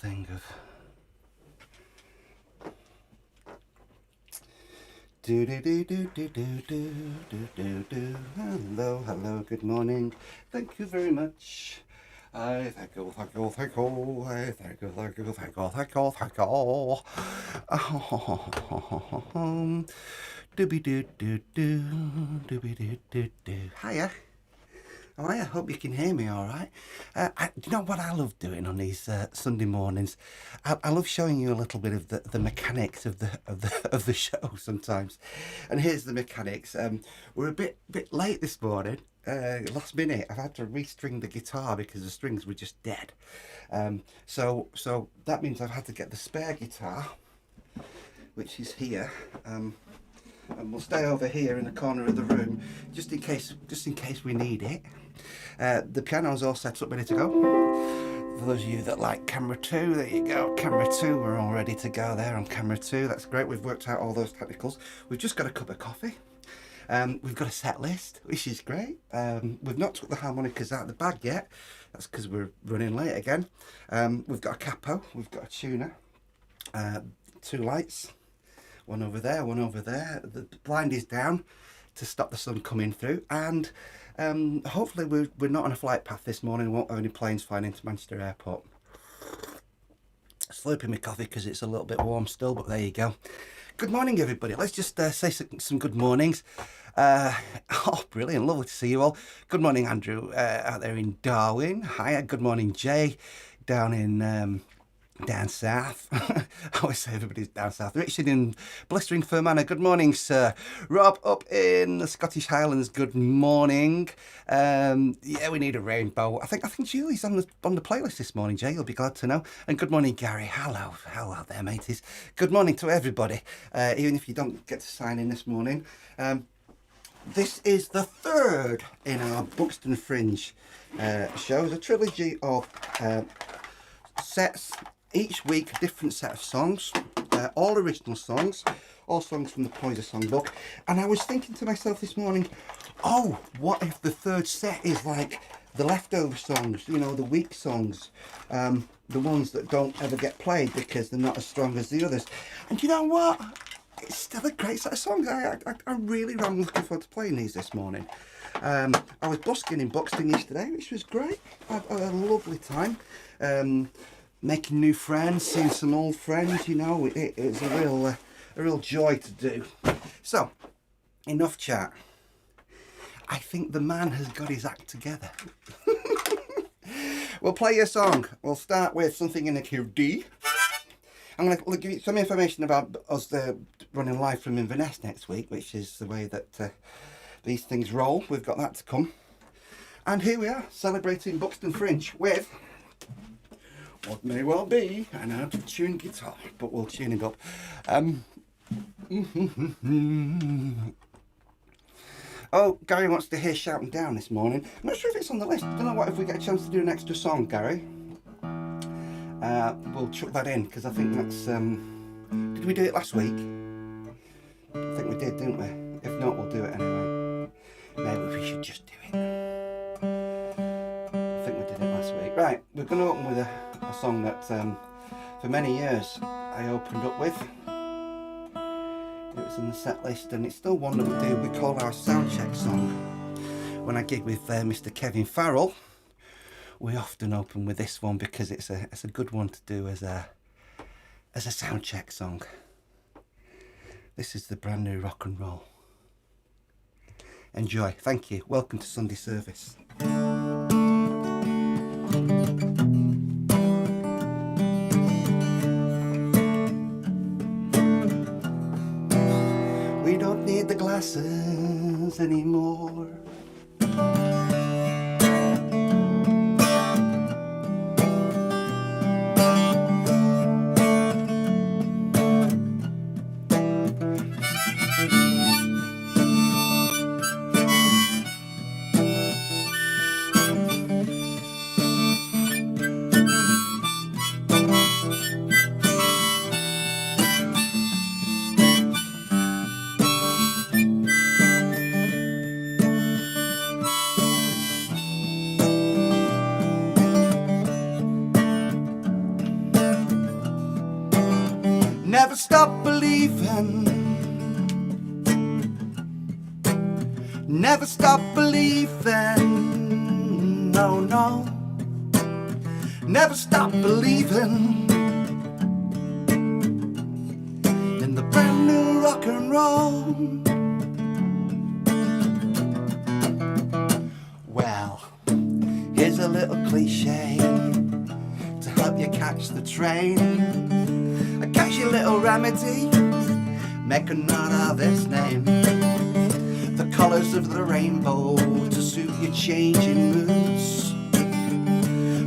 thing of do do do do do do do do do do. Hello, hello, good morning. Thank you very much. I thank you, thank you, thank you. I thank you, thank you, thank you, thank you, thank you. Dooby doo doo doo, dooby doo doo doo. Hiya. Oh, I hope you can hear me all right. You know what I love doing on these Sunday mornings? I love showing you a little bit of the mechanics of the show sometimes. And here's the mechanics. We're a bit late this morning. Last minute, I've had to restring the guitar because the strings were just dead. So that means I've had to get the spare guitar, which is here. And we'll stay over here in the corner of the room just in case we need it. The piano's all set up, ready to go. For those of you that like camera 2, there you go, camera 2, we're all ready to go there on camera 2. That's great, we've worked out all those technicals. We've just got a cup of coffee. We've got a set list, which is great. We've not took the harmonicas out of the bag yet. That's because we're running late again. We've got a capo, we've got a tuner, 2 lights. One over there, one over there. The blind is down to stop the sun coming through, and hopefully we're not on a flight path this morning. We won't have any planes flying into Manchester Airport. Slurping my coffee because it's a little bit warm still, but there you go. Good morning, everybody. Let's just say some good mornings. Oh, brilliant. Lovely to see you all. Good morning, Andrew, out there in Darwin. Hiya. Good morning, Jay, down in... down south. I always say everybody's down south. Richard in blistering Fermanagh, good morning, sir. Rob up in the Scottish Highlands, good morning. Yeah, we need a rainbow. I think Julie's on the playlist this morning, Jay, you'll be glad to know. And good morning, Gary. Hello there, mateys. Good morning to everybody, even if you don't get to sign in this morning. This is the 3rd in our Buxton Fringe shows, a trilogy of sets. Each week, a different set of songs, all original songs, all songs from the Poyzer songbook. And I was thinking to myself this morning, oh, what if the 3rd set is like the leftover songs, you know, the weak songs, the ones that don't ever get played because they're not as strong as the others. And you know what? It's still a great set of songs. I really am looking forward to playing these this morning. I was busking in Buxton yesterday, which was great. I had a lovely time. Making new friends, seeing some old friends, you know, it was a real joy to do. So, enough chat. I think the man has got his act together. We'll play a song. We'll start with something in the key of D. I'm going to give you some information about us running live from Inverness next week, which is the way that these things roll. We've got that to come. And here we are, celebrating Buxton Fringe with what may well be an out-of-tune guitar, but we'll tune it up. Oh, Gary wants to hear Shouting Down this morning. I'm not sure if it's on the list. I don't know what if we get a chance to do an extra song, Gary. We'll chuck that in, because I think that's... did we do it last week? I think we did, didn't we? If not, we'll do it anyway. Maybe we should just do it. I think we did it last week. Right, we're going to open with a song that for many years I opened up with. It was in the set list, and it's still one that we call our soundcheck song. When I gig with Mr. Kevin Farrell, we often open with this one because it's a good one to do as a soundcheck song. This is the brand new rock and roll. Enjoy. Thank you. Welcome to Sunday service. We don't need the glasses anymore. Never stop believing. Never stop believing. No, no. Never stop believing in the brand new rock and roll. Well, here's a little cliche to help you catch the train. A catchy little remedy, make a note of its name. The colours of the rainbow to suit your changing moods.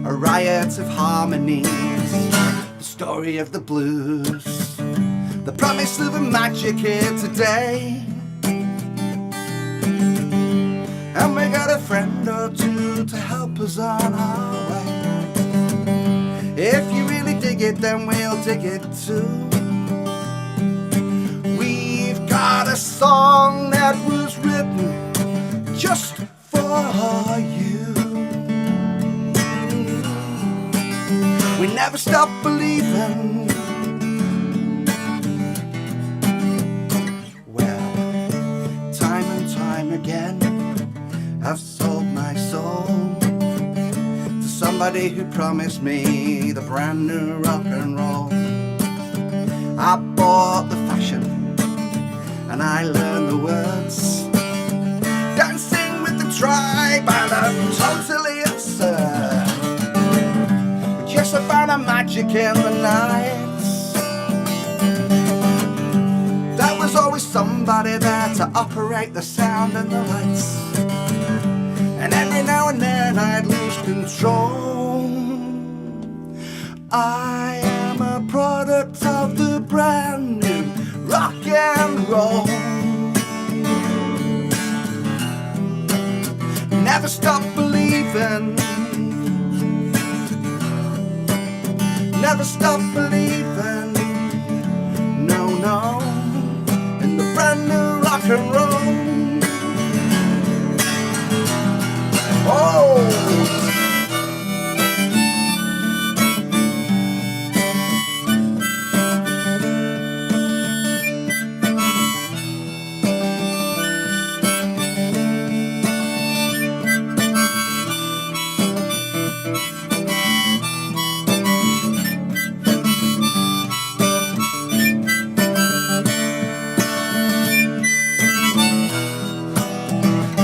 A riot of harmonies, the story of the blues, the promise of a magic here today. And we got a friend or two to help us on our way. If you really dig it, then we'll dig it too. We've got a song that was written just for you. We never stop believing. Well, time and time again, I've sold my soul to somebody who promised me the brand new rock and roll. I bought the fashion and I learned the words, dancing with the tribe, and I'm totally absurd. Yes, I found a magic in the night. There was always somebody there to operate the sound and the lights. And every now and then I'd lose control. I am a product of the brand new rock and roll. Never stop believing. Never stop believing. No, no. In the brand new rock and roll. Oh!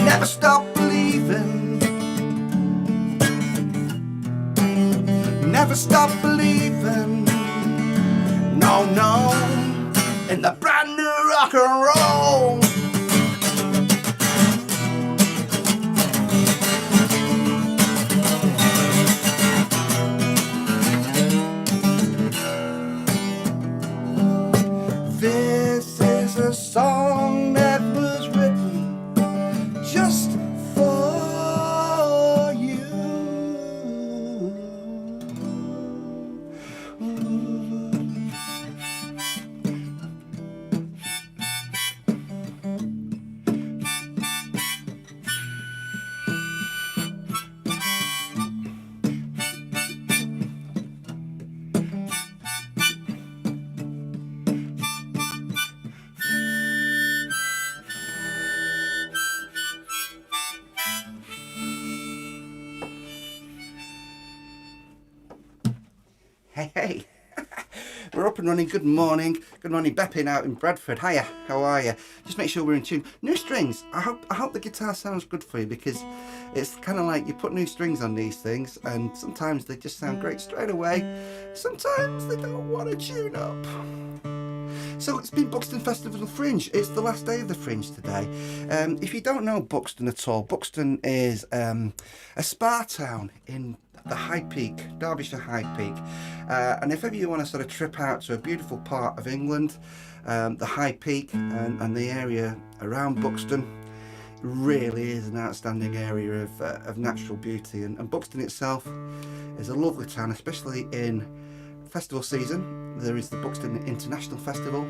Never stop believing. Never stop believing. No, no. In the brand new rock and roll. This is a song that was written just for you. Hey, hey. We're up and running. Good morning. Good morning, Beppin out in Bradford. Hiya, how are you? Just make sure we're in tune. New strings. I hope the guitar sounds good for you, because it's kind of like you put new strings on these things and sometimes they just sound great straight away. Sometimes they don't want to tune up. So it's been Buxton Festival Fringe. It's the last day of the Fringe today. If you don't know Buxton at all, Buxton is a spa town in the High Peak, Derbyshire High Peak. And if ever you want to sort of trip out to a beautiful part of England, the High Peak and the area around Buxton really is an outstanding area of natural beauty. And Buxton itself is a lovely town, especially in festival season. There is the Buxton International Festival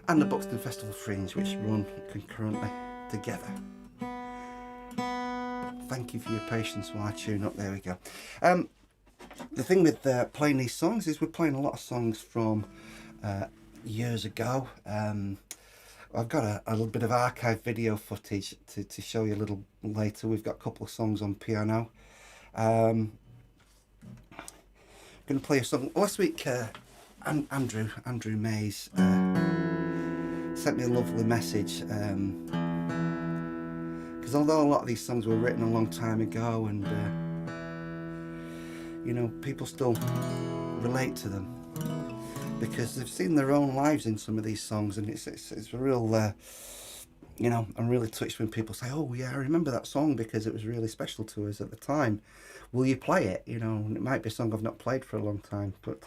and the Buxton Festival Fringe, which run concurrently together. Thank you for your patience while I tune up. There we go. The thing with playing these songs is we're playing a lot of songs from years ago. I've got a little bit of archive video footage to show you a little later. We've got a couple of songs on piano. I'm going to play a song. Last week, Andrew Mays sent me a lovely message. Because although a lot of these songs were written a long time ago, and you know, people still relate to them because they've seen their own lives in some of these songs, and it's a real, you know, I'm really touched when people say, "Oh yeah, I remember that song because it was really special to us at the time. Will you play it?" You know, and it might be a song I've not played for a long time, but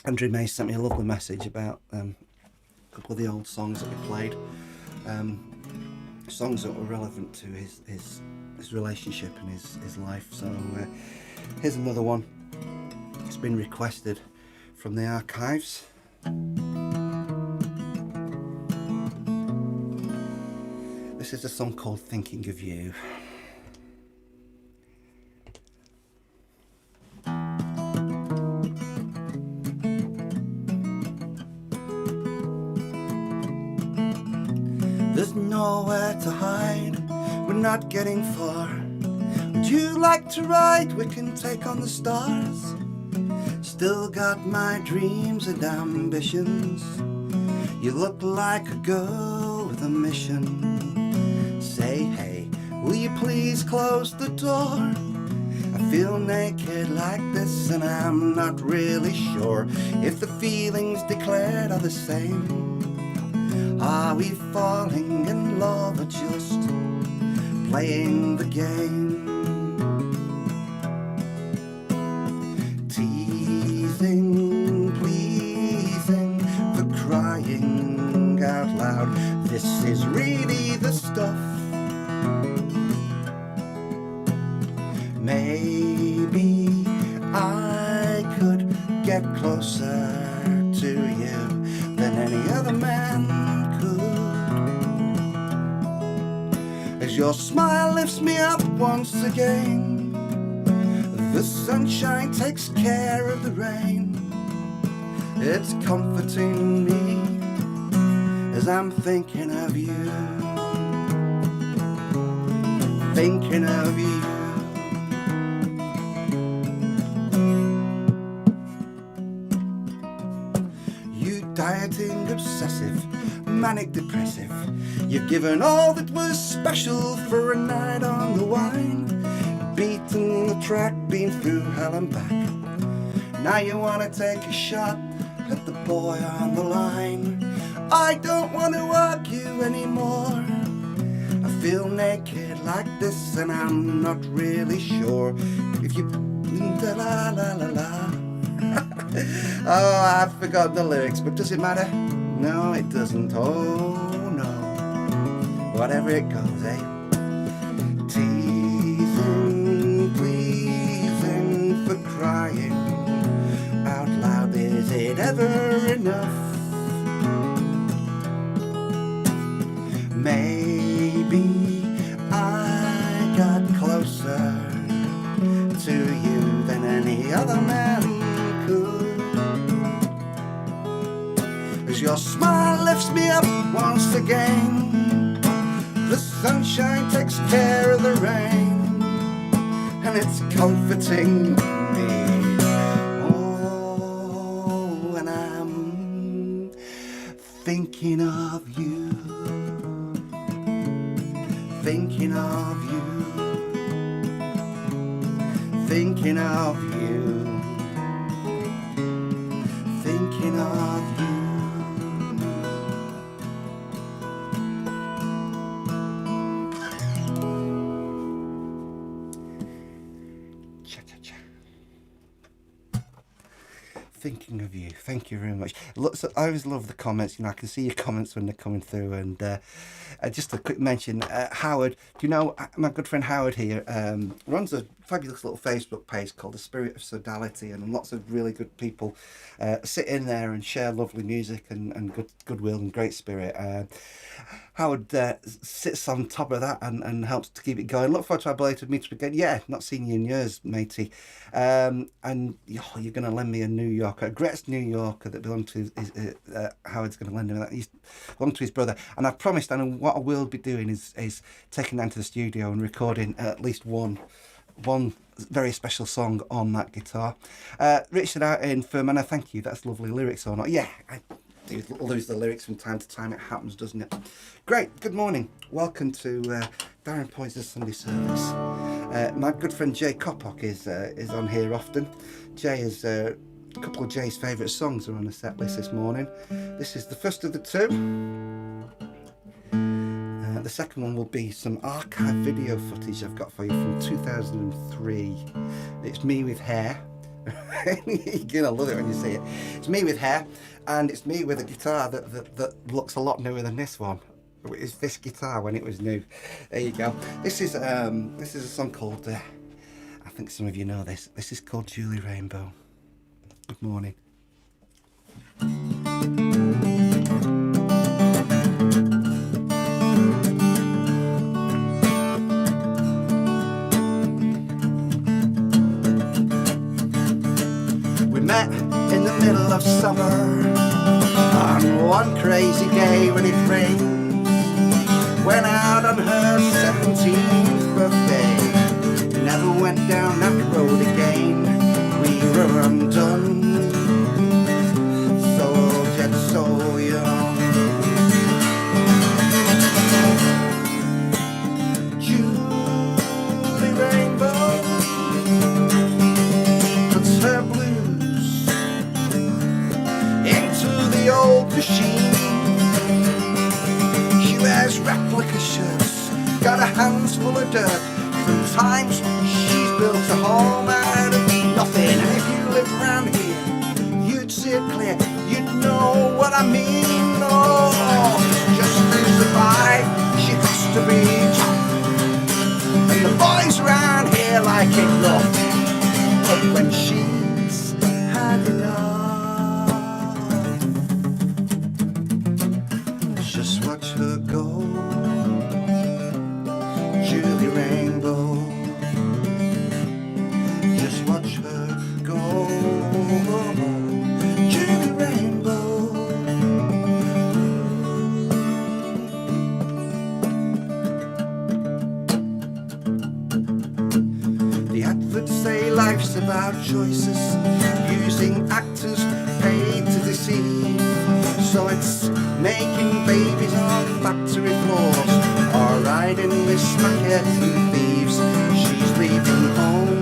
Andrew May sent me a lovely message about a couple of the old songs that we played, songs that were relevant to his relationship and his life. So here's another one. It's been requested from the archives. This is a song called Thinking of You. There's nowhere to hide, we're not getting far. Would you like to ride? We can take on the stars. Still got my dreams and ambitions. You look like a girl with a mission. Say hey, will you please close the door? I feel naked like this and I'm not really sure if the feelings declared are the same. Are we falling in love or just playing the game? Teasing, pleasing, for crying out loud. This is really the stuff. Maybe I could get closer to you than any other man could. As your smile lifts me up once again, the sunshine takes care of the rain. It's comforting me as I'm thinking of you, thinking of you. You dieting obsessive, manic depressive. You've given all that was special for a night on the wine. Beaten the track, been through hell and back. Now you wanna take a shot at the boy on the line. I don't want to argue anymore. I feel naked like this and I'm not really sure if you la la la la la. Oh, I've forgotten the lyrics, but does it matter? No, it doesn't. Oh no. Whatever it goes, eh? Teasing, pleasing, for crying out loud. Is it ever enough? Maybe I got closer to you than any other man could. As your smile lifts me up once again, the sunshine takes care of the rain, and it's comforting me. Oh, and I'm thinking of you, thinking of you, thinking of you, thinking of you. Cha-cha-cha. Thinking of you. Thank you very much. Look, so I always love the comments. You know, I can see your comments when they're coming through. And just a quick mention, Howard. Do you know my good friend Howard here? Runs a fabulous little Facebook page called The Spirit of Sodality, and lots of really good people sit in there and share lovely music and goodwill and great spirit. Howard sits on top of that and helps to keep it going. Look forward to our belated meeting again. Yeah, not seen you in years, matey. And you're going to lend me a New Yorker, a greatest New Yorker that belonged to Howard's going to lend him that. He belonged to his brother. And I've promised, and what I will be doing is taking down to the studio and recording at least one very special song on that guitar. Richard out in Fermanagh, thank you. That's lovely lyrics or not? Yeah, I do lose the lyrics from time to time. It happens, doesn't it? Great. Good morning. Welcome to Darren Poyzer's Sunday service. My good friend Jay Coppock is on here often. Jay is a couple of Jay's favourite songs are on the set list this morning. This is the first of the two. The second one will be some archive video footage I've got for you from 2003. It's me with hair. You're gonna love it when you see it. It's me with hair, and it's me with a guitar that looks a lot newer than this one. It's this guitar when it was new. There you go. This is a song called I think some of you know this. This is called Julie Rainbow. Good morning. Met in the middle of summer on one crazy day when it rained. Went out on her 17th birthday, never went down that road again. We were undone, so old yet so young. Julie Rainbow puts her blues into the old machine. She wears replica shirts, got her hands full of dirt from times she's built a home out of nothing. And if you lived around here, you'd see it clear, you'd know what I mean. Oh, just to survive, she has to be tough, and the boys around here like it rough. But when she's had enough, just watch her go. Julie Rainbow, just watch her go. Julie Rainbow. The adverts say life's about choices, using actors paid to deceive. So it's making babies on factory floors, or riding with spaghetti thieves. She's leaving home,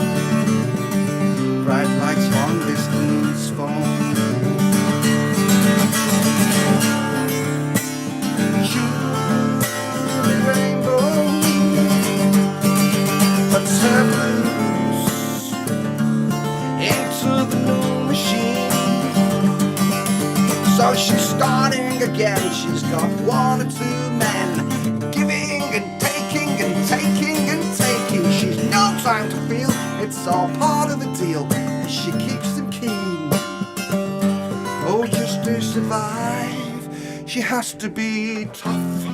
bright lights, long distance phone. Julie Rainbow puts her blues into the new machine. So she's starting again. She's got one or two men, giving and taking and taking and taking. She's no time to feel, it's all part of the deal. She keeps them keen. Oh, just to survive, she has to be tough,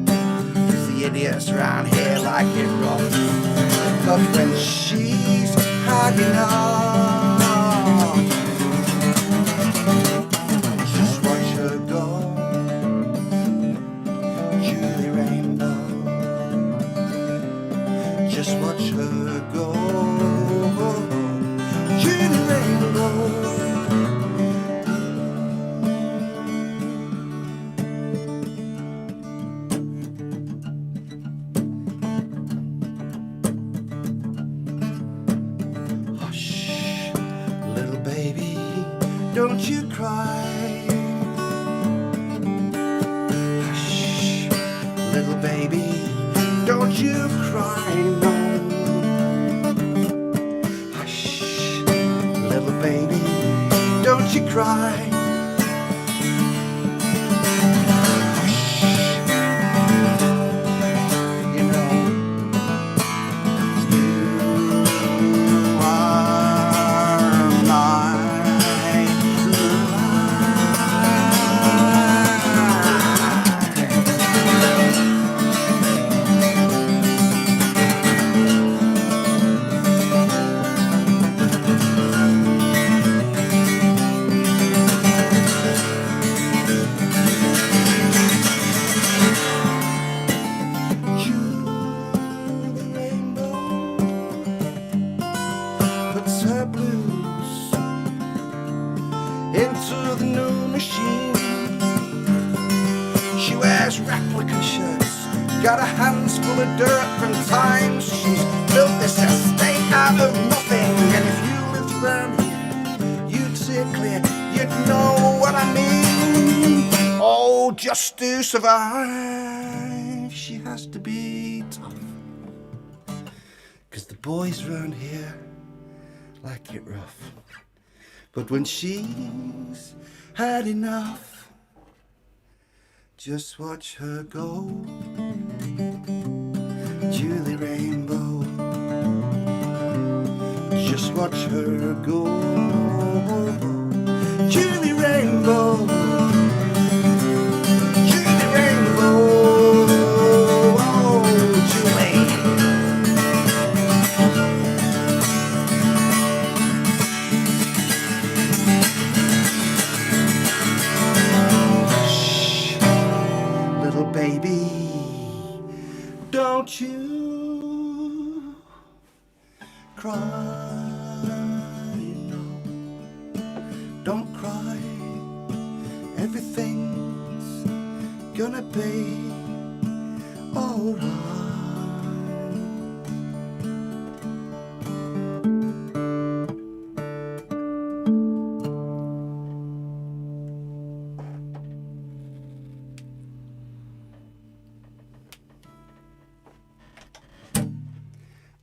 'cause the idiots around here like it rough. But when she's had enough, just watch her go. Julie Rainbow, just watch her go. Julie Rainbow. Hush, little baby, don't you cry. Hush, little baby, don't you cry, no. Hush, little baby, don't you cry. Hush, you know, got her hands full of dirt from times she's built this estate out of nothing. And if you lived around here, you'd see it clear, you'd know what I mean. Oh, just to survive, she has to be tough. 'Cause the boys round here like it rough. But when she's had enough, just watch her go. Julie Rainbow, just watch her go. Julie Rainbow, Julie Rainbow, oh Julie. Shh, little baby, don't you cry, no, don't cry, everything's gonna be alright.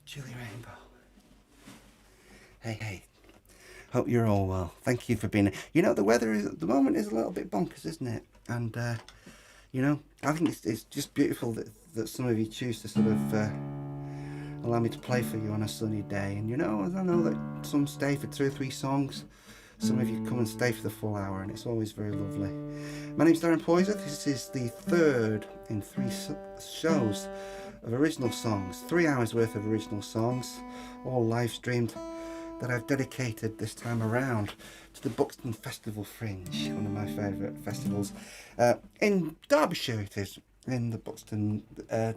Julie Rainbow. Hey, hope you're all well. Thank you for being here. You know, the weather is, at the moment is a little bit bonkers, isn't it? And, you know, I think it's just beautiful that some of you choose to sort of allow me to play for you on a sunny day. And, you know, I know that some stay for 2 or 3 songs. Some of you come and stay for the full hour, and it's always very lovely. My name's Darren Poyzer. This is the 3rd in 3 shows of original songs, 3 hours worth of original songs, all live streamed, that I've dedicated this time around to the Buxton Festival Fringe, one of my favourite festivals. In Derbyshire it is, in the Buxton, in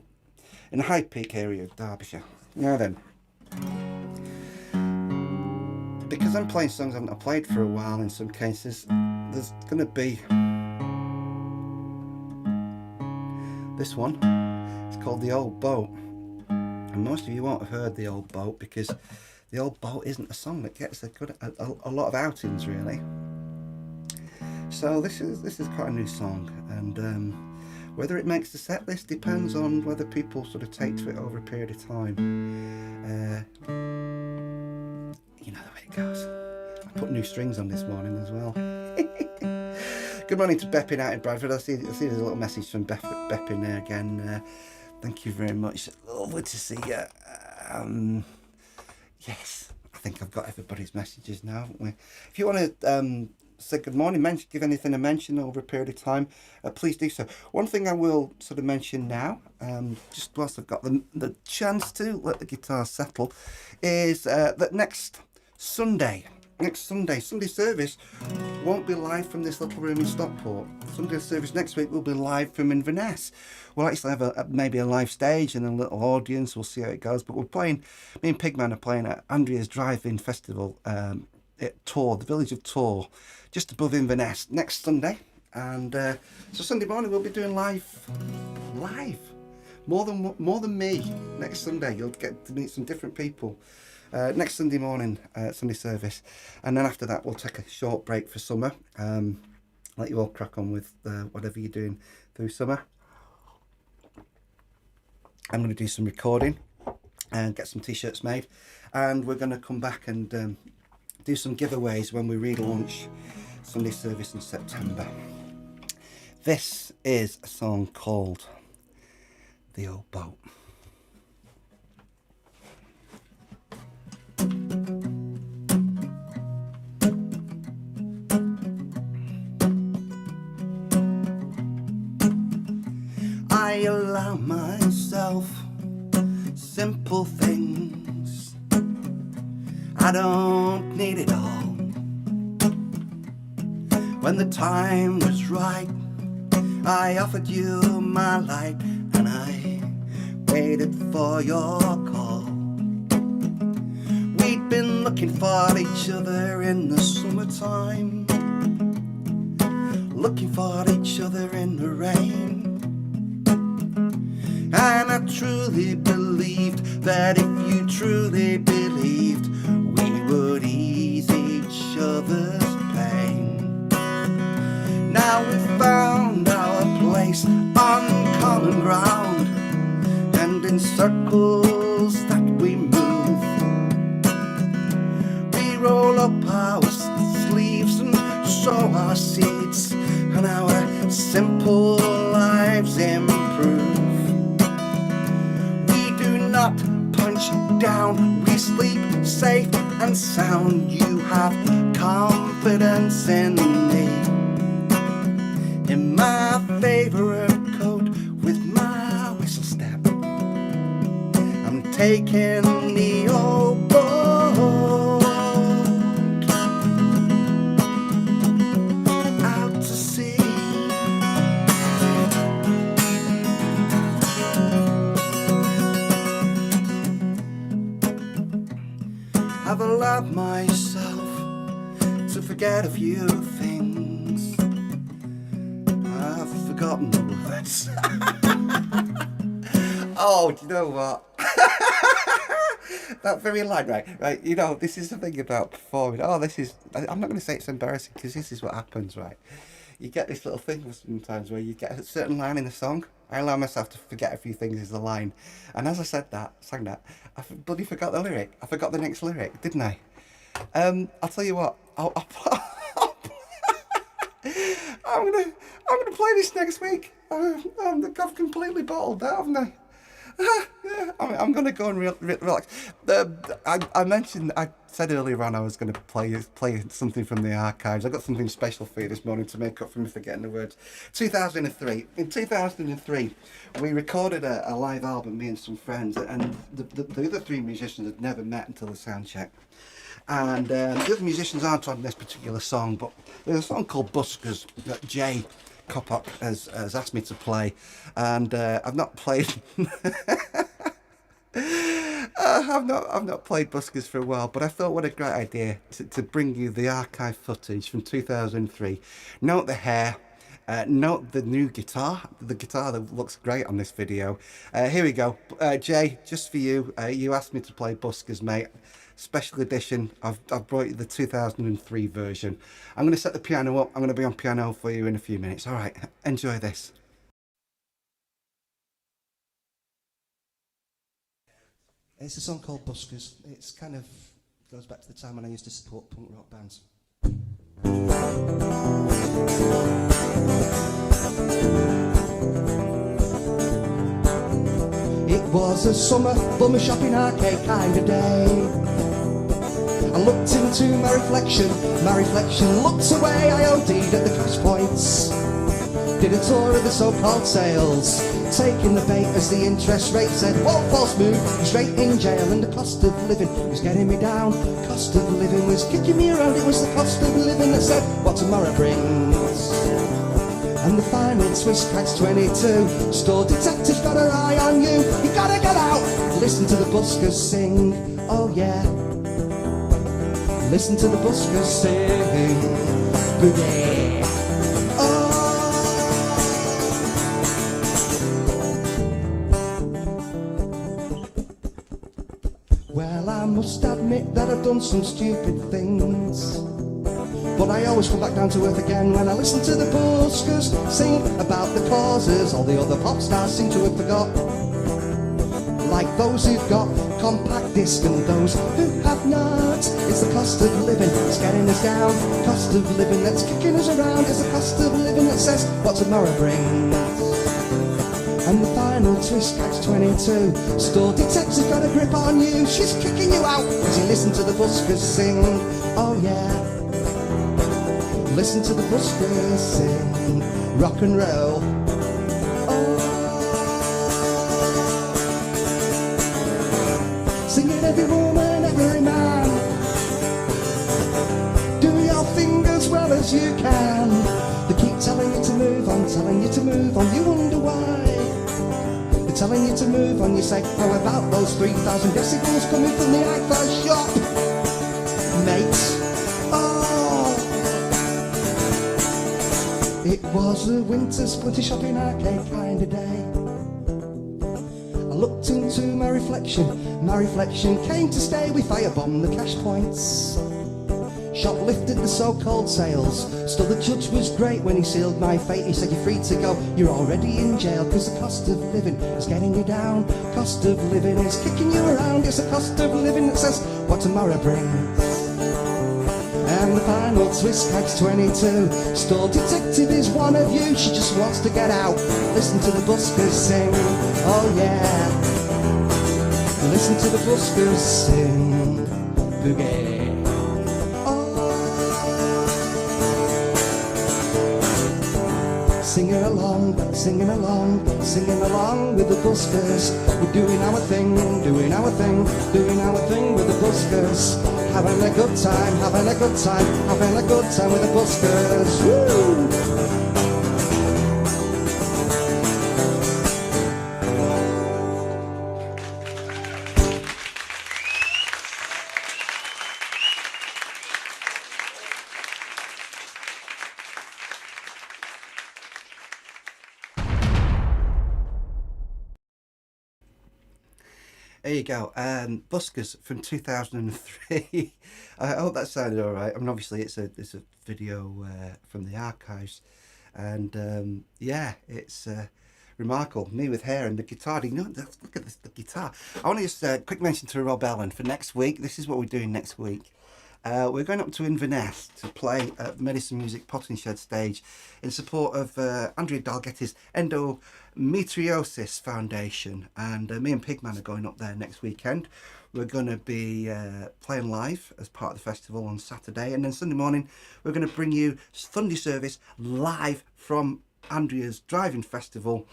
the High Peak area of Derbyshire. Now then, because I'm playing songs I haven't played for a while in some cases, there's going to be this one. It's called The Old Boat, and most of you won't have heard The Old Boat because The Old Boat isn't a song that gets a lot of outings really. So this is quite a new song, and whether it makes the set list depends on whether people sort of take to it over a period of time. You know the way it goes. I put new strings on this morning as well. Good morning to Beppin out in Bradford. I see there's a little message from Beppin there again. Thank you very much. Lovely to see you. Yes, I think I've got everybody's messages now, haven't we? If you want to say good morning, give anything a mention over a period of time, please do so. One thing I will sort of mention now, just whilst I've got the chance to let the guitar settle, is that next Sunday service won't be live from this little room in Stockport. Sunday service next week will be live from Inverness. We'll actually have maybe a live stage and a little audience. We'll see how it goes. But we're playing, me and Pigman are playing at Andrea's Drive-In Festival at Tor, the village of Tor, just above Inverness, next Sunday. And so Sunday morning we'll be doing live. More than me. Next Sunday you'll get to meet some different people. Next Sunday morning, Sunday service, and then after that we'll take a short break for summer. Let you all crack on with whatever you're doing through summer. I'm going to do some recording and get some t-shirts made, and we're going to come back and do some giveaways when we relaunch Sunday service in September. This is a song called The Old Boat. I allow myself simple things. I don't need it all. When the time was right, I offered you my light, and I waited for your call. We'd been looking for each other in the summertime, looking for each other in the rain. truly believed that if you truly believed, we would ease each other's pain. Now we've found our place on common ground, and in circles that we move, we roll up our sleeves and sow our seeds, and our simple lives improve. We do not punch down, we sleep safe and sound. You have confidence in me, in my favorite coat with my whistle step. I'm taking the old boat out to sea. I've allowed myself to forget a few things. I've forgotten the words. Oh, do you know what? That very line, right, you know, this is the thing about performing. I'm not going to say it's embarrassing, because this is what happens, right? You get this little thing sometimes where you get a certain line in the song. I allow myself to forget a few things as the line. And as I sang that, I bloody forgot the lyric. I forgot the next lyric, didn't I? I'll tell you what, I'm gonna play this next week. I've completely bottled that, haven't I? I'm going to go and relax. I said earlier on I was going to play something from the archives. I got something special for you this morning to make up for me forgetting the words. 2003. In 2003, we recorded a live album, me and some friends, and the other three musicians had never met until the sound check. And the other musicians aren't on this particular song, but there's a song called Buskers that Jay Kopok has asked me to play, and I've not played I've not played Buskers for a while, but I thought what a great idea to bring you the archive footage from 2003. Note the hair, note the new guitar, the guitar that looks great on this video. Here we go. Jay, just for you, you asked me to play Buskers, mate. Special edition. I've brought you the 2003 version. I'm going to set the piano up. I'm going to be on piano for you in a few minutes. All right, enjoy this. It's a song called Buskers. It's kind of goes back to the time when I used to support punk rock bands. It was a summer bummer shopping arcade kind of day. I looked into my reflection looked away. I OD'd at the cash points, did a tour of the so-called sales, taking the bait as the interest rate said, whoa, false move, straight in jail. And the cost of living was getting me down, cost of living was kicking me around. It was the cost of living that said what tomorrow brings. And the final twist, catch 22, store detective's got her eye on you. You gotta get out, listen to the buskers sing, oh yeah. Listen to the buskers sing, boogie. Oh. Well, I must admit that I've done some stupid things, but I always come back down to earth again when I listen to the buskers sing about the causes all the other pop stars seem to have forgot. Like those who've got compact disc and those who have not. It's the cost of living that's getting us down, cost of living that's kicking us around. It's the cost of living that says what tomorrow brings. And the final twist, catch 22, store detective's got a grip on you. She's kicking you out as you listen to the buskers sing, oh yeah. Listen to the buskers sing, rock and roll. Sing it, every woman, every man. Do your thing as well as you can. They keep telling you to move on, telling you to move on. You wonder why. They're telling you to move on. You say, how about those 3,000 decibels coming from the hi-fi shop, mate? Oh, it was a winter splinter shopping arcade kind of day. I looked into my reflection came to stay. We firebombed the cash points, shoplifted the so-called sales. Still the judge was great when he sealed my fate. He said, you're free to go, you're already in jail, cause the cost of living is getting you down. Cost of living is kicking you around. It's the cost of living that says what tomorrow brings. And the final twist, catch 22. Store detective is one of you. She just wants to get out. Listen to the buskers sing, oh yeah. Listen to the buskers sing, boogie. Singing along, singing along, singing along with the buskers. We're doing our thing, doing our thing, doing our thing with the buskers. Having a good time, having a good time, having a good time with the buskers. Woo! There you go, Buskers from 2003. I hope that sounded all right. I mean, obviously it's a video from the archives, and yeah, it's remarkable. Me with hair and the guitar. You know, look at this, the guitar. I want to just quick mention to Rob Allen for next week. This is what we're doing next week. We're going up to Inverness to play at Medicine Music Potting Shed stage in support of Andrea Dalgetty's Endometriosis Foundation, and me and Pigman are going up there next weekend. We're going to be playing live as part of the festival on Saturday, and then Sunday morning we're going to bring you Sunday service live from Andrea's Driving Festival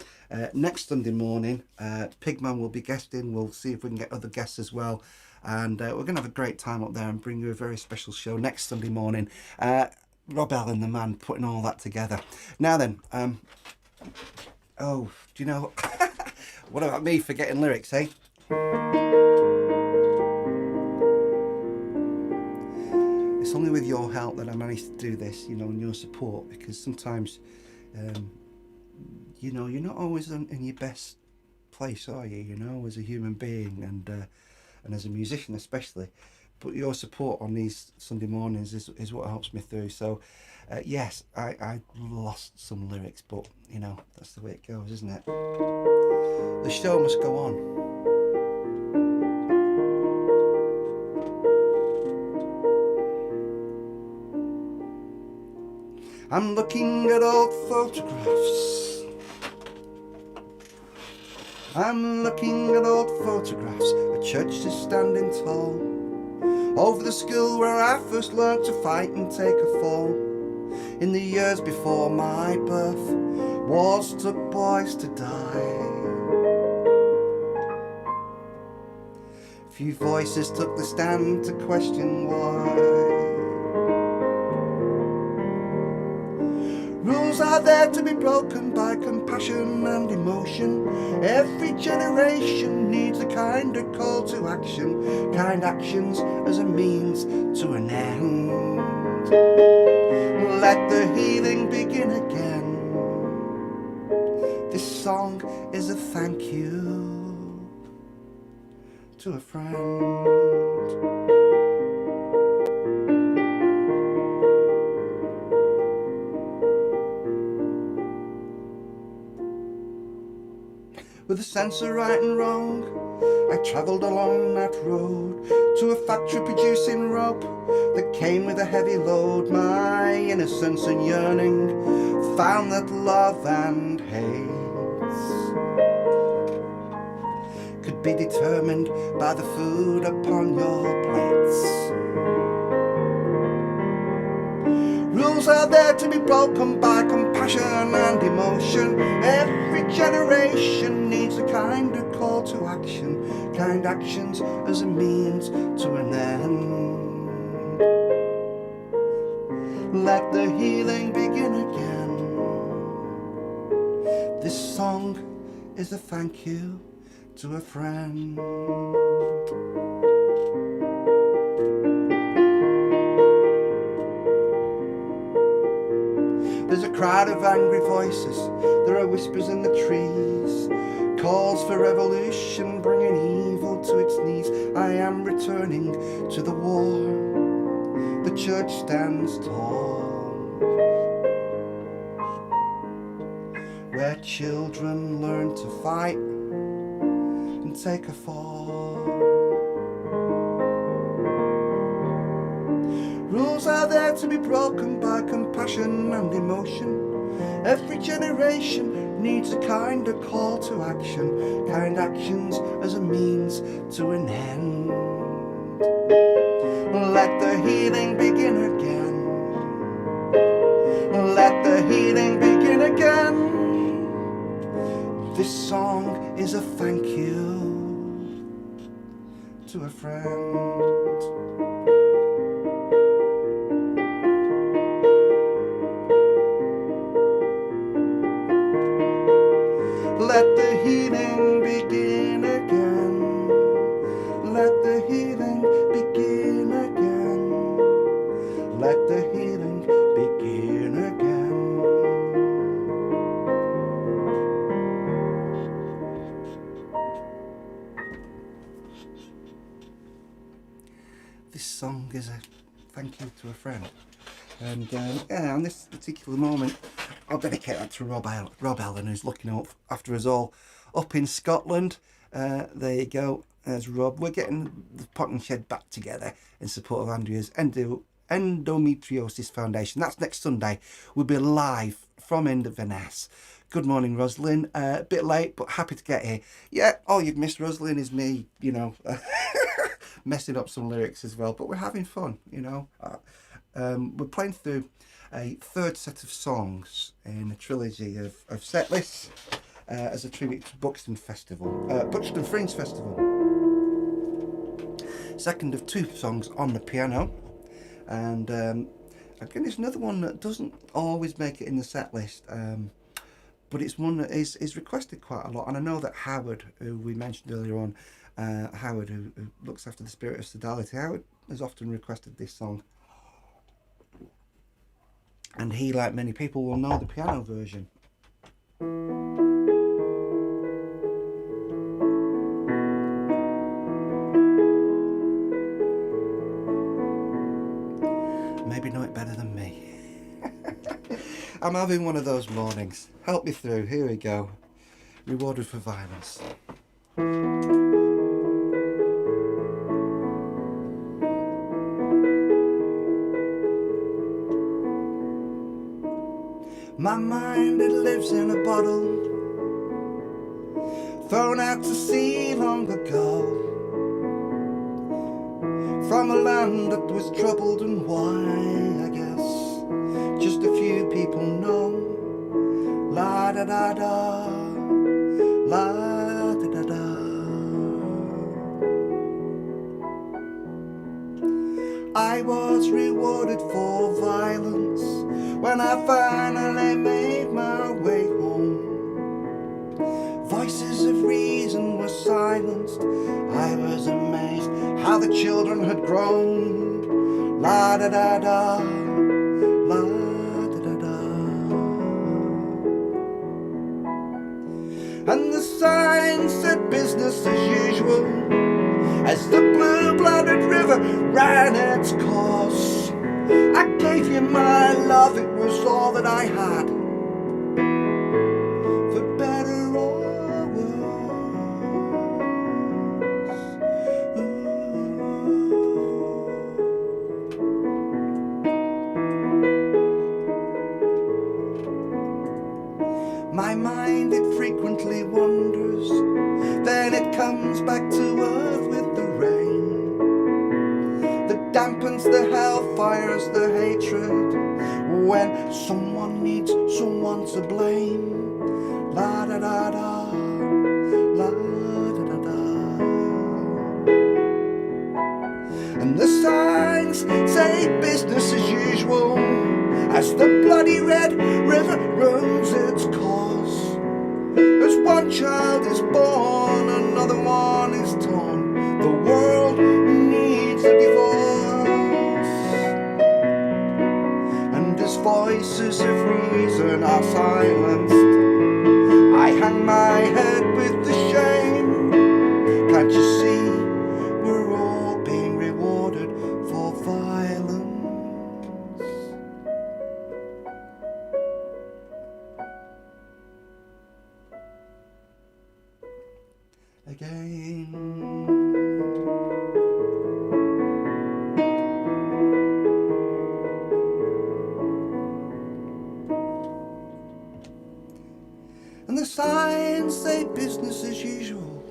next Sunday morning. Pigman will be guesting. We'll see if we can get other guests as well. And we're going to have a great time up there and bring you a very special show next Sunday morning. Rob Allen, the man, putting all that together. Now then, oh, do you know, what about me forgetting lyrics, eh? It's only with your help that I managed to do this, you know, and your support, because sometimes, you know, you're not always in your best place, are you, you know, as a human being, and as a musician especially, but your support on these Sunday mornings is what helps me through. So yes, I lost some lyrics, but you know, that's the way it goes, isn't it? The show must go on. I'm looking at old photographs. I'm looking at old photographs. A church is standing tall over the school where I first learned to fight and take a fall. In the years before my birth, wars took boys to die. Few voices took the stand to question why. Rules are there to be broken by compassion and emotion. Every generation needs a kind of call to action, kind actions as a means to an end. Let the healing begin again. This song is a thank you to a friend. With a sense of right and wrong, I travelled along that road to a factory producing rope that came with a heavy load. My innocence and yearning found that love and hate could be determined by the food upon your plates. Rules are there to be broken by compassion and emotion. Every generation needs a kind of call to action, kind actions as a means to an end. Let the healing begin again. This song is a thank you to a friend. There's a crowd of angry voices, there are whispers in the trees, calls for revolution, bringing evil to its knees. I am returning to the war. The church stands tall, where children learn to fight and take a fall. Rules are there to be broken by compassion and emotion. Every generation needs a kind of call to action, kind actions as a means to an end. Let the healing begin again. Let the healing begin again. This song is a thank you to a friend. Let the healing begin again. Let the healing begin again. Let the healing begin again. This song is a thank you to a friend. And yeah, on this particular moment, I'll dedicate that to Rob Allen, who's looking after us all up in Scotland. There you go, there's Rob. We're getting the pot and shed back together in support of Andrea's endometriosis foundation. That's next Sunday. We'll be live from Inverness. Good morning, Rosalind. A bit late, but happy to get here. Yeah, all you've missed, Rosalind, is me, messing up some lyrics as well. But we're having fun, We're playing through a third set of songs in a trilogy of set lists as a tribute to Buxton Fringe Festival. Second of two songs on the piano, and again, it's another one that doesn't always make it in the set list, but it's one that is requested quite a lot. And I know that Howard, who we mentioned earlier on, Howard, who looks after the Spirit of Sodality, Howard has often requested this song. And he, like many people, will know the piano version. Maybe know it better than me. I'm having one of those mornings. Help me through. Here we go. Rewarded for violence. My mind, it lives in a bottle, thrown out to sea long ago, from a land that was troubled and why, I guess, just a few people know. La da da da, la da da da. I was rewarded for violence when I finally made my way home. Voices of reason were silenced. I was amazed how the children had grown. La da da da, la da da da. And the sign said business as usual, as the blue-blooded river ran its course. I gave you my love, it was all that I had, for better or worse. My mind, it frequently wanders, then it comes back to earth with the rain that dampens the hellfires, the hatred, when someone needs someone to blame. La da da da, la da da da. And the signs say business as usual, as the bloody red river runs its course. As one child is born, another one is torn. The world needs a divorce. And as voices of reason are silenced, I hang my head with the again. And the signs say business as usual,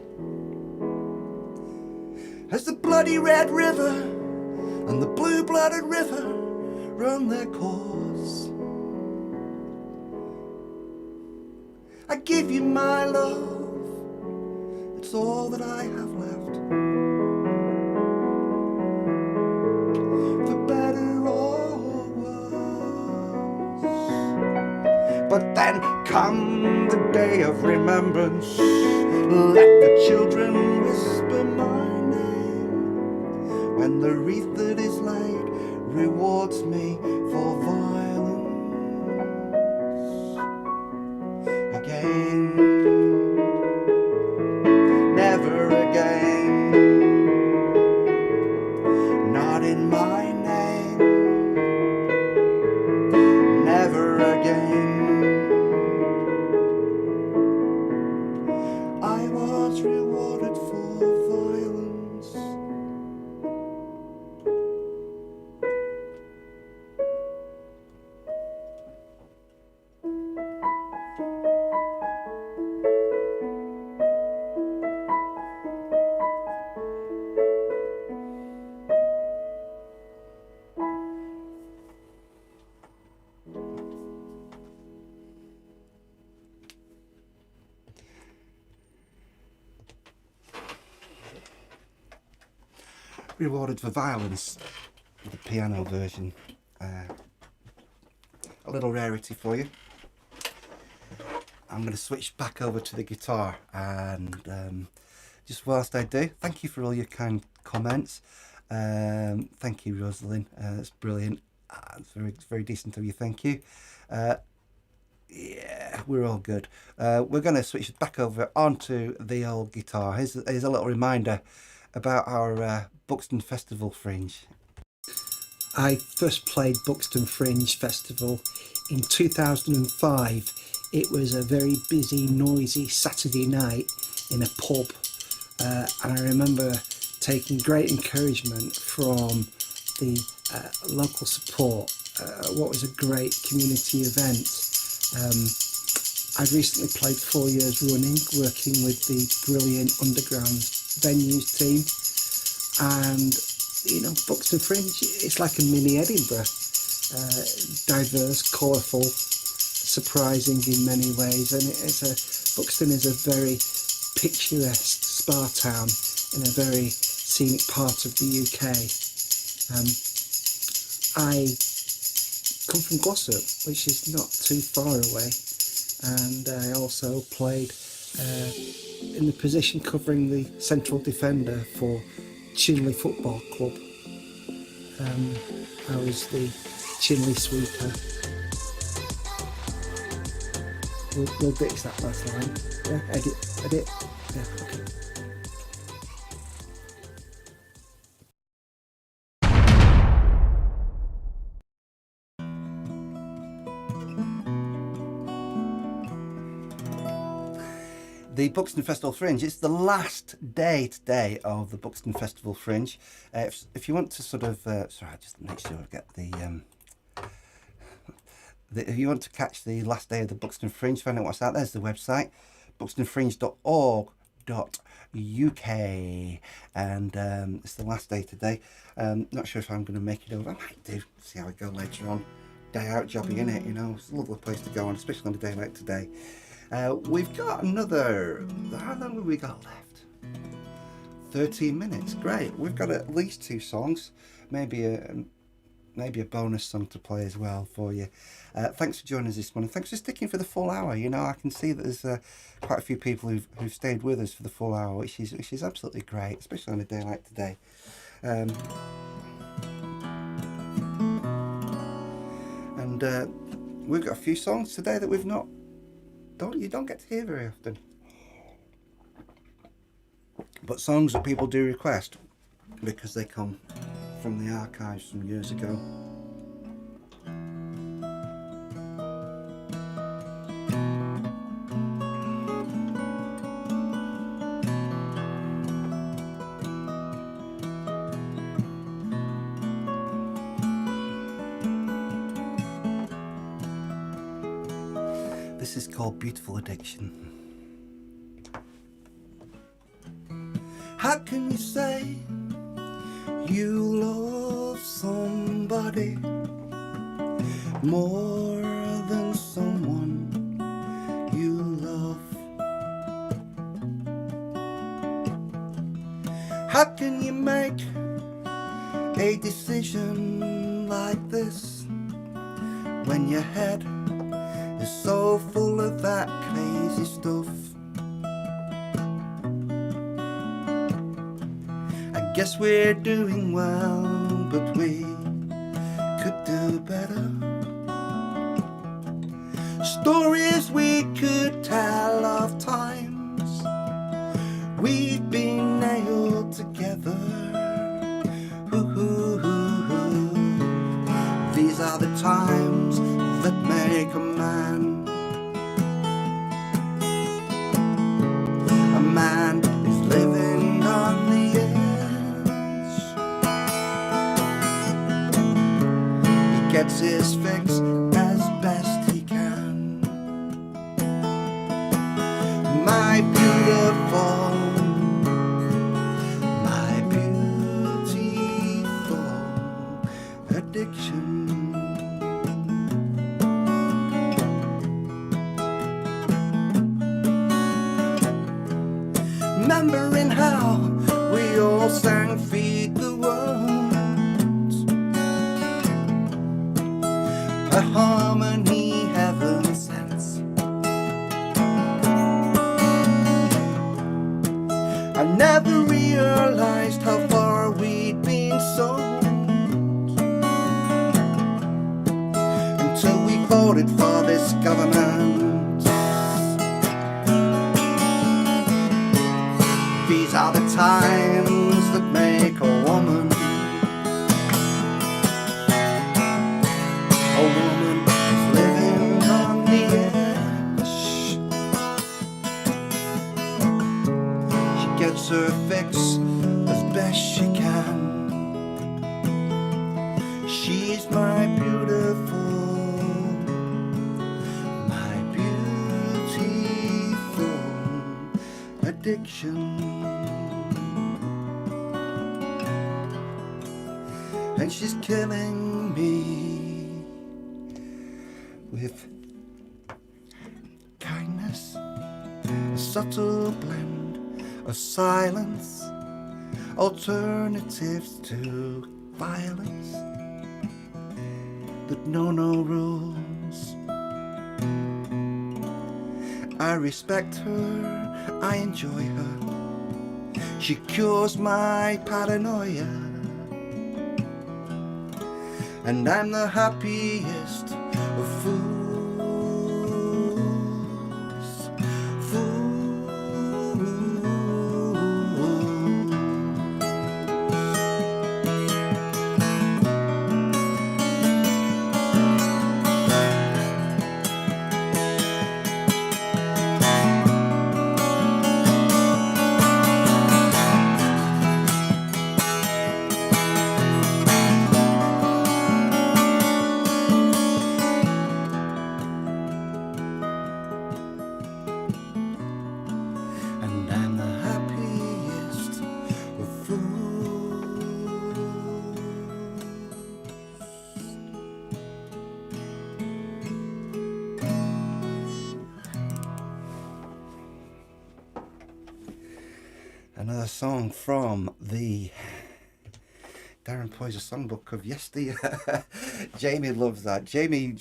as the bloody red river and the blue-blooded river run their course. I give you my love, it's all that I have left, for better or worse. But then come the day of remembrance, let the children whisper my name, when the wreath that is laid rewards me for violence again. Never again, not in my name. Never again. I was rewarded for violence. Rewarded for violence, the piano version. A little rarity for you. I'm going to switch back over to the guitar, and just whilst I do, thank you for all your kind comments. Thank you, Rosalind. That's brilliant. It's very decent of you. Thank you. Yeah, we're all good. We're going to switch back over onto the old guitar. Here's a little reminder about our Buxton Festival Fringe. I first played Buxton Fringe Festival in 2005. It was a very busy, noisy Saturday night in a pub, and I remember taking great encouragement from the local support. What was a great community event. I'd recently played 4 years running, working with the brilliant underground venues team, and Buxton Fringe, it's like a mini Edinburgh, diverse, colourful, surprising in many ways, and Buxton is a very picturesque spa town in a very scenic part of the UK. I come from Glossop, which is not too far away, and I also played in the position covering the central defender for Chinley Football Club. I was the Chinley sweeper. We'll ditch that last line. Yeah, edit. Yeah, okay. The Buxton Festival Fringe. It's the last day today of the Buxton Festival Fringe. If you want to sort of, sorry, just make sure I get if you want to catch the last day of the Buxton Fringe, find out what's out. There's the website, buxtonfringe.org.uk, and it's the last day today. Not sure if I'm going to make it over. I might do. See how we go later on. Day out jobbing, innit? It's a lovely place to go on, especially on a day like today. We've got another, how long have we got left? 13 minutes, great. We've got at least 2 songs, maybe a bonus song to play as well for you. Thanks for joining us this morning. Thanks for sticking for the full hour. I can see that there's quite a few people who've stayed with us for the full hour, which is absolutely great, especially on a day like today. And we've got a few songs today that you don't get to hear very often, but songs that people do request because they come from the archives from years ago. This is called Beautiful Addiction. How can you say you love somebody more than someone you love? How can you make a decision like this when your head is so full of that crazy stuff? I guess we're doing well, but we could do better. Stories we could tell of times we've been nailed together. These are the times that make a man. A man is living on the edge. He gets his fix as best he can. My beautiful, my beautiful addiction. Remembering how we all sang Feed the World, a harmony heaven sends. I never realized how far we'd been sold until we voted for this government. These are the times that make a woman. A woman is living on the edge. She gets her fix as best she can. She's my beautiful, my beautiful addiction. And she's killing me with kindness, a subtle blend of silence, alternatives to violence that know no rules. I respect her, I enjoy her. She cures my paranoia. And I'm the happiest of fools, fools. Another song from the Darren Poyzer songbook of yesteryear. Jamie loves that. Jamie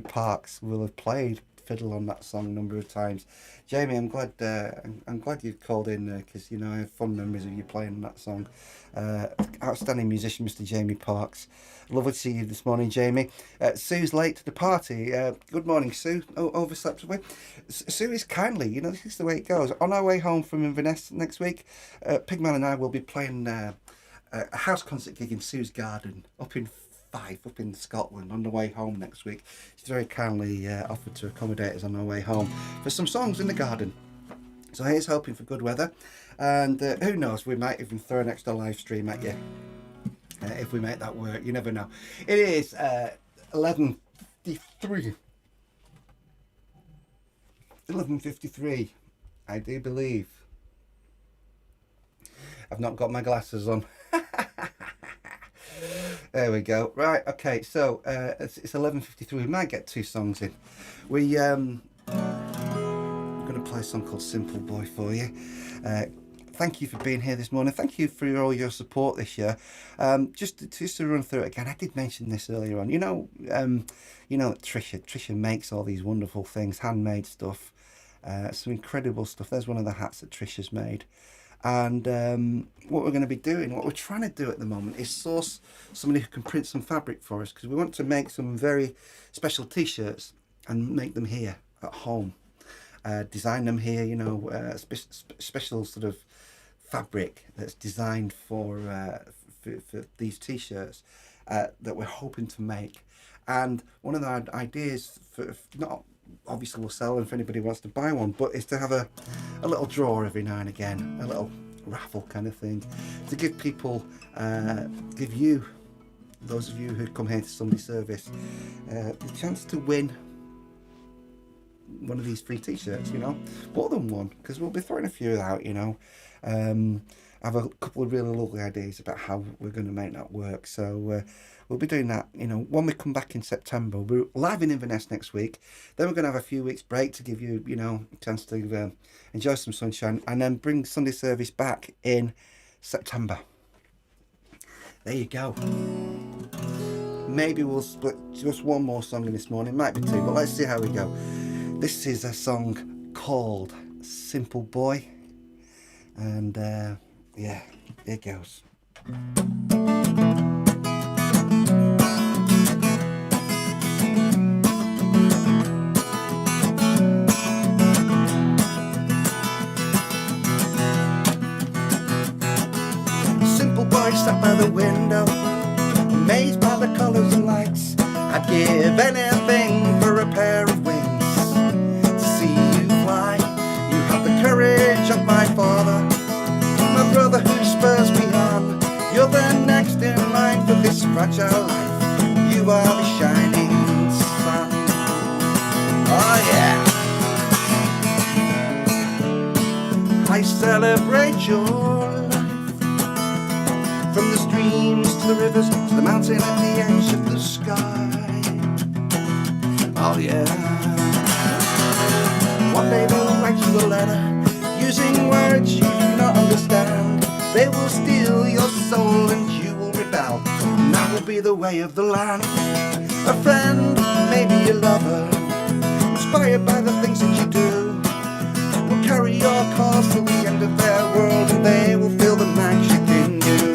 Parks will have played fiddle on that song a number of times. Jamie, I'm glad you've called in because you know I have fond memories of you playing that song. Outstanding musician, Mr. Jamie Parks. Lovely to see you this morning, Jamie. Sue's late to the party. Good morning, Sue. Overslept away. Sue is kindly, you know, this is the way it goes. On our way home from Inverness next week, Pigman and I will be playing a house concert gig in Sue's garden up in Fife, up in Scotland, on the way home next week. She's very kindly offered to accommodate us on our way home for some songs in the garden. So here's hoping for good weather, and who knows, we might even throw an extra live stream at you if we make that work. You never know. It is 11:53 11:53, I do believe. I've not got my glasses on. There we go. Right, okay, so it's 11:53. We might get 2 songs in. I'm going to play a song called Simple Boy for you. Thank you for being here this morning. Thank you for all your support this year. Just to run through it again, I did mention this earlier on. You know Trisha makes all these wonderful things, handmade stuff, some incredible stuff. There's one of the hats that Trisha's made. And what we're going to be doing, what we're trying to do at the moment, is source somebody who can print some fabric for us, because we want to make some very special t-shirts and make them here at home. Design them here, you know, special sort of fabric that's designed for these t-shirts that we're hoping to make. And one of the ideas, for not obviously we'll sell them if anybody wants to buy one, but is to have a little draw every now and again, a little raffle kind of thing, to give people, give you, those of you who come here to Sunday service, the chance to win one of these free t-shirts, you know, more than one, because we'll be throwing a few out, you know. I have a couple of really lovely ideas about how we're going to make that work, so we'll be doing that, you know, when we come back in September. We're live in Inverness next week, then we're going to have a few weeks break to give you, you know, a chance to enjoy some sunshine, and then bring Sunday service back in September. There you go. Maybe we'll split just one more song in this morning, might be 2, but let's see how we go. This is a song called Simple Boy, and yeah, here it goes. Simple boy sat by the window, amazed by the colours and lights. I'd give anything for a pair of wings to see you fly. You have the courage of my father, my brother who spurs me on. You're the next in line for this fragile life. You are the shining sun. Oh yeah. I celebrate your life, from the streams to the rivers to the mountain at the edge of the sky. Oh yeah. One day they'll write you a letter using words you do not understand. They will steal your soul and you will rebel, and that will be the way of the land. A friend, maybe a lover, inspired by the things that you do, will carry your cause to the end of their world, and they will feel the magic in you.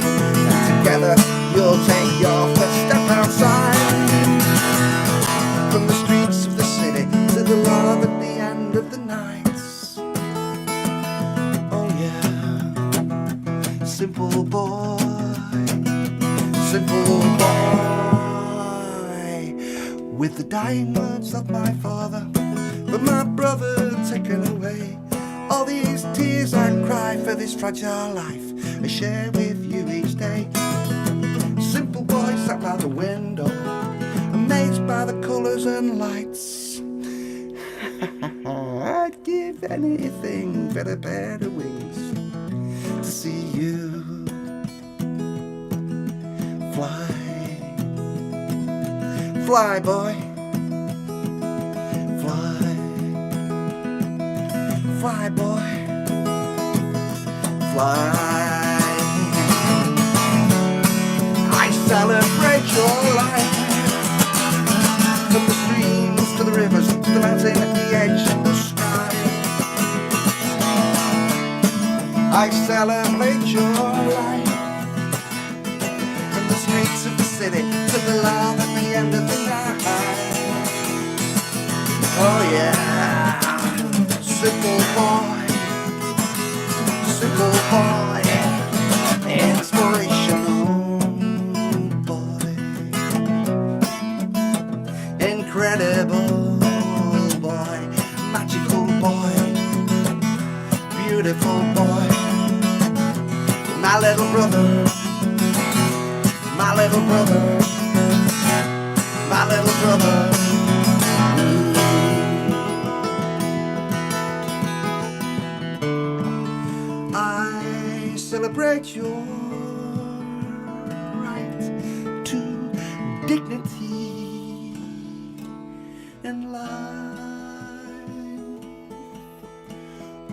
And together you'll take your first step outside, from the streets of the city to the love at the end of the night. Oh yeah. Simple boy, simple boy, with the dying words of my father, but my brother taken away. All these tears I cry for this fragile life I share with you each day. Simple boy sat by the window, amazed by the colours and lights. I'd give anything for a pair of wings to see you fly. Fly, boy, fly. Fly, boy, fly. I celebrate your life, from the streams to the rivers to the mountain at the edge of the sky. I celebrate your life, from the streets of the city to the love at the end of the night. Oh yeah. Simple boy, inspirational boy, incredible boy, magical boy, beautiful boy, my little brother, my little brother, my little brother. celebrate your right to dignity in life.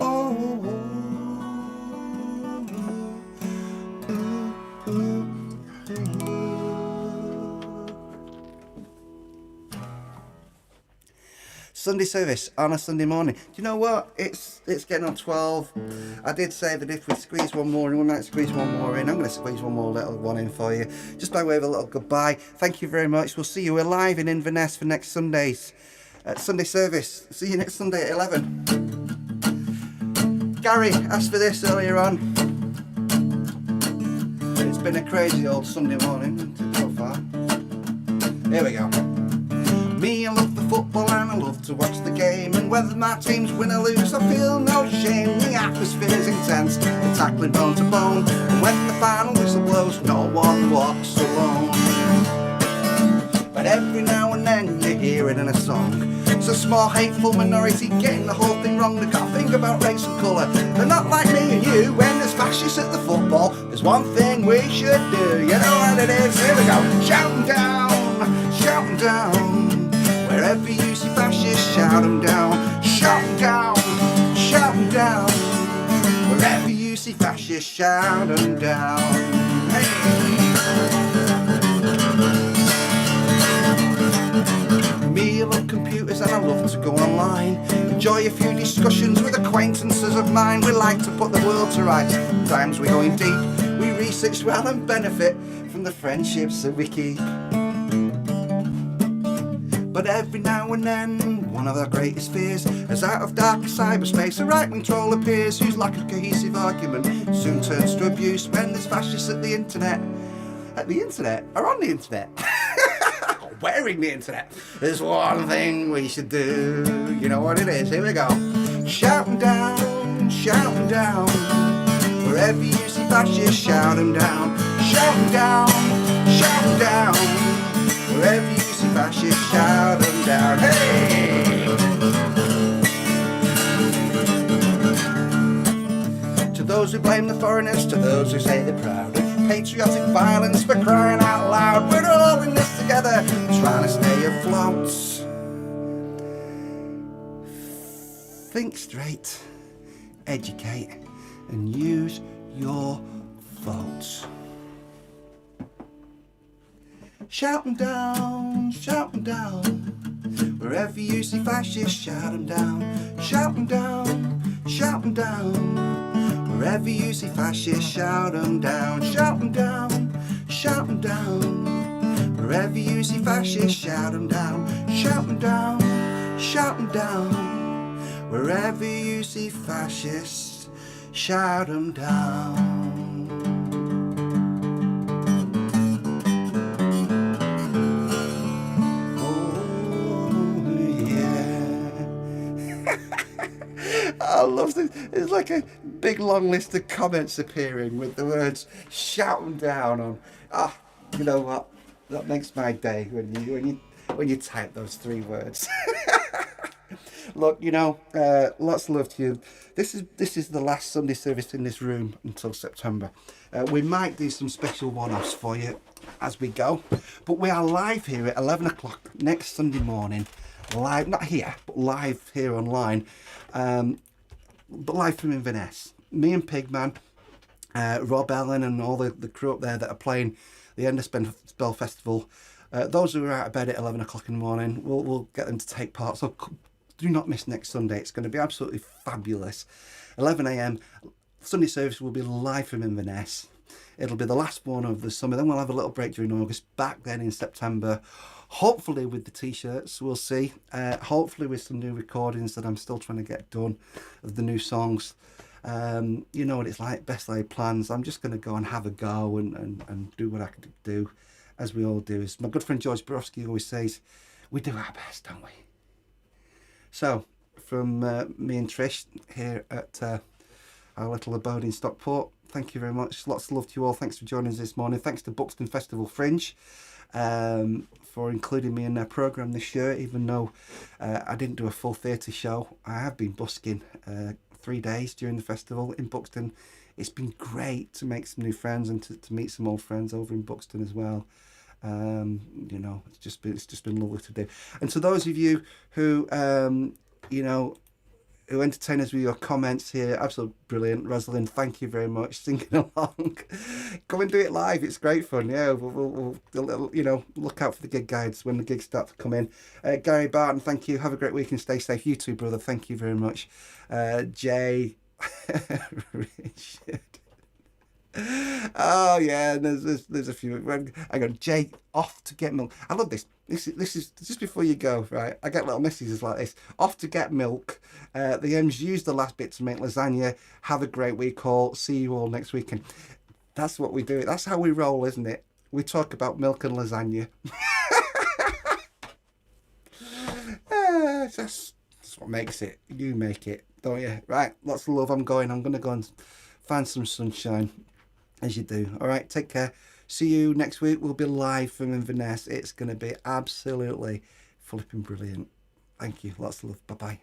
Oh, Sunday service on a Sunday morning. Do you know what? It's getting on 12. I did say that if we squeeze one more, and we might squeeze one more in, I'm going to squeeze one more little one in for you, just by way of a little goodbye. Thank you very much. We'll see you live in Inverness for next Sunday's Sunday service. See you next Sunday at 11. Gary asked for this earlier on. It's been a crazy old Sunday morning so far. Here we go. Me, I love the football and I love to watch the game, and whether my teams win or lose, I feel no shame. The atmosphere's intense, the tackling bone to bone, and when the final whistle blows, no one walks alone. But every now and then you hear it in a song. It's a small hateful minority getting the whole thing wrong. They can't think about race and colour. They're not like me and you. When there's fascists at the football, there's one thing we should do. You know what it is? Here we go. Shout 'em down, shout 'em down. Wherever you see fascists, shout 'em down. Shout 'em down, shout 'em down. Wherever you see fascists, shout 'em down. Hey! Me, I love computers and I love to go online. Enjoy a few discussions with acquaintances of mine. We like to put the world to rights. Sometimes we're going deep. We research well and benefit from the friendships that we keep. But every now and then, one of our greatest fears, as out of dark cyberspace, a right-wing troll appears whose lack of cohesive argument soon turns to abuse when there's fascists at the internet. At the internet? Or on the internet? Wearing the internet. There's one thing we should do. You know what it is? Here we go. Shout 'em down, shout 'em down. Wherever you see fascists, shout 'em down. Shout 'em down, shout 'em down. Wherever you see fascists, shout 'em down. Hey! To those who blame the foreigners, to those who say they're proud of patriotic violence, we're crying out loud. We're all in this together, trying to stay afloat. Think straight, educate, and use your votes. Shout 'em down, shout 'em down. Wherever you see fascists, shout 'em down. Shout 'em down, shout 'em down. Wherever you see fascists, shout 'em down. Shout 'em down, shout 'em down. Wherever you see fascists, shout 'em down. Shout 'em down, shout 'em down. Wherever you see fascists, shout 'em down. I love this. It's like a big long list of comments appearing with the words "shout 'em down" on. You know what? That makes my day when you type those three words. Look, you know, lots of love to you. This is the last Sunday service in this room until September. We might do some special one-offs for you as we go, but we are live here at 11 o'clock next Sunday morning. Live, not here, but live here online. But live from Inverness. Me and Pigman, Rob Ellen and all the crew up there that are playing the End of Spell Festival. Those who are out of bed at 11 o'clock in the morning, we'll get them to take part. So do not miss next Sunday. It's going to be absolutely fabulous. 11 a.m. Sunday service will be live from Inverness. It'll be the last one of the summer. Then we'll have a little break during August. Back then in September. Hopefully with the t-shirts, we'll see. Hopefully with some new recordings that I'm still trying to get done of the new songs. You know what it's like, best laid plans. I'm just going to go and have a go and do what I can do, as we all do. As my good friend George Borowski always says, we do our best, don't we? So, from me and Trish here at our little abode in Stockport, thank you very much. Lots of love to you all. Thanks for joining us this morning. Thanks to Buxton Festival Fringe for including me in their programme this year, even though I didn't do a full theatre show. I have been busking 3 days during the festival in Buxton it's been great to make some new friends and to meet some old friends over in Buxton as well. You know, it's just been lovely to do. And to those of you who you know, who entertain us with your comments here, absolutely brilliant. Rosalind, thank you very much. Singing along. Come and do it live. It's great fun. Yeah, we'll you know, look out for the gig guides when the gigs start to come in. Gary Barton, thank you. Have a great week and stay safe. You too, brother. Thank you very much. Jay, Richard. Oh yeah, there's a few. I go, Jay, off to get milk. I love this. This is just before you go, right? I get little messages like this. Off to get milk. The M's use the last bit to make lasagna. Have a great week all. See you all next weekend. That's what we do. That's how we roll, isn't it? We talk about milk and lasagna. That's what makes it. You make it, don't you? Right, lots of love. I'm going to go and find some sunshine, as you do. All right, take care. See you next week. We'll be live from Inverness. It's going to be absolutely flipping brilliant. Thank you. Lots of love. Bye-bye.